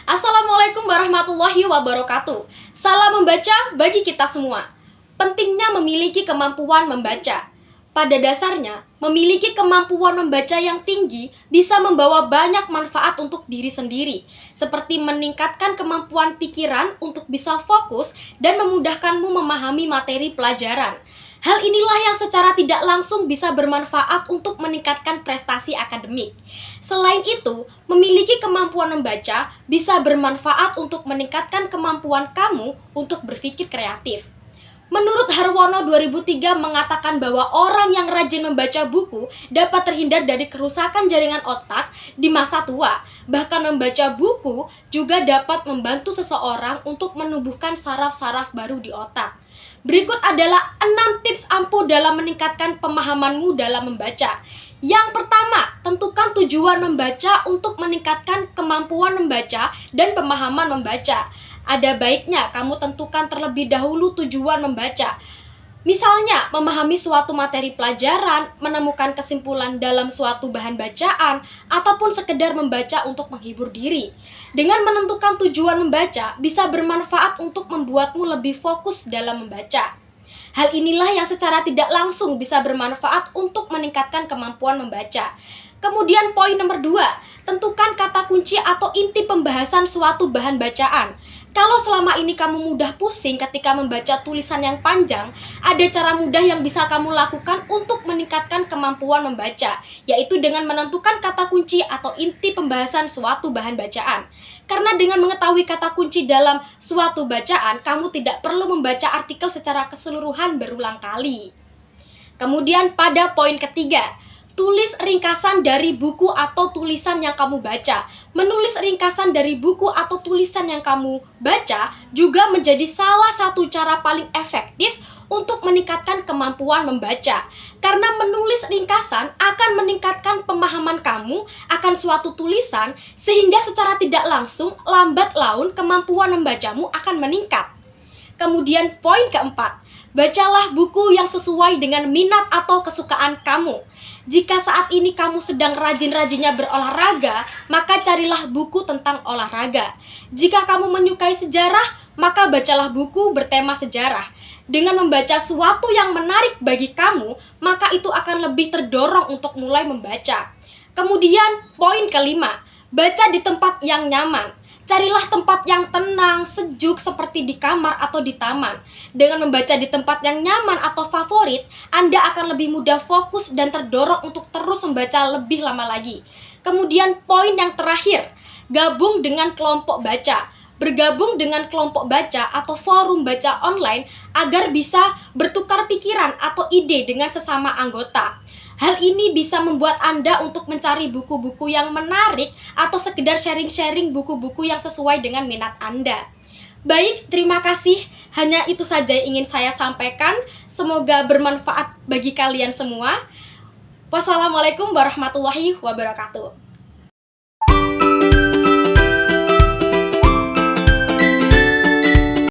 Assalamualaikum warahmatullahi wabarakatuh. Salam membaca bagi kita semua. Pentingnya memiliki kemampuan membaca. Pada dasarnya, memiliki kemampuan membaca yang tinggi bisa membawa banyak manfaat untuk diri sendiri, seperti meningkatkan kemampuan pikiran untuk bisa fokus dan memudahkanmu memahami materi pelajaran. Hal inilah yang secara tidak langsung bisa bermanfaat untuk meningkatkan prestasi akademik. Selain itu, memiliki kemampuan membaca bisa bermanfaat untuk meningkatkan kemampuan kamu untuk berpikir kreatif. Menurut Harwono 2003 mengatakan bahwa orang yang rajin membaca buku dapat terhindar dari kerusakan jaringan otak di masa tua. Bahkan membaca buku juga dapat membantu seseorang untuk menumbuhkan saraf-saraf baru di otak. Berikut adalah 6 tips ampuh dalam meningkatkan pemahamanmu dalam membaca. Yang pertama, tentukan tujuan membaca untuk meningkatkan kemampuan membaca dan pemahaman membaca. Ada baiknya kamu tentukan terlebih dahulu tujuan membaca. Misalnya, memahami suatu materi pelajaran, menemukan kesimpulan dalam suatu bahan bacaan, ataupun sekedar membaca untuk menghibur diri. Dengan menentukan tujuan membaca, bisa bermanfaat untuk membuatmu lebih fokus dalam membaca. Hal inilah yang secara tidak langsung bisa bermanfaat untuk meningkatkan kemampuan membaca. Kemudian poin nomor 2, tentukan kata kunci atau inti pembahasan suatu bahan bacaan. Kalau selama ini kamu mudah pusing ketika membaca tulisan yang panjang, ada cara mudah yang bisa kamu lakukan untuk meningkatkan kemampuan membaca, yaitu dengan menentukan kata kunci atau inti pembahasan suatu bahan bacaan. Karena dengan mengetahui kata kunci dalam suatu bacaan, kamu tidak perlu membaca artikel secara keseluruhan berulang kali. Kemudian pada poin ketiga, tulis ringkasan dari buku atau tulisan yang kamu baca. Menulis ringkasan dari buku atau tulisan yang kamu baca juga menjadi salah satu cara paling efektif untuk meningkatkan kemampuan membaca. Karena menulis ringkasan akan meningkatkan pemahaman kamu akan suatu tulisan, sehingga secara tidak langsung, lambat laun kemampuan membacamu akan meningkat. Kemudian poin keempat, bacalah buku yang sesuai dengan minat atau kesukaan kamu. Jika saat ini kamu sedang rajin-rajinnya berolahraga, maka carilah buku tentang olahraga. Jika kamu menyukai sejarah, maka bacalah buku bertema sejarah. Dengan membaca sesuatu yang menarik bagi kamu, maka itu akan lebih terdorong untuk mulai membaca. Kemudian poin kelima, baca di tempat yang nyaman. Carilah tempat yang tenang, sejuk seperti di kamar atau di taman. Dengan membaca di tempat yang nyaman atau favorit, Anda akan lebih mudah fokus dan terdorong untuk terus membaca lebih lama lagi. Kemudian poin yang terakhir, gabung dengan kelompok baca. Bergabung dengan kelompok baca atau forum baca online agar bisa bertukar pikiran atau ide dengan sesama anggota. Hal ini bisa membuat Anda untuk mencari buku-buku yang menarik atau sekedar sharing-sharing buku-buku yang sesuai dengan minat Anda. Baik, terima kasih. Hanya itu saja yang ingin saya sampaikan. Semoga bermanfaat bagi kalian semua. Wassalamualaikum warahmatullahi wabarakatuh.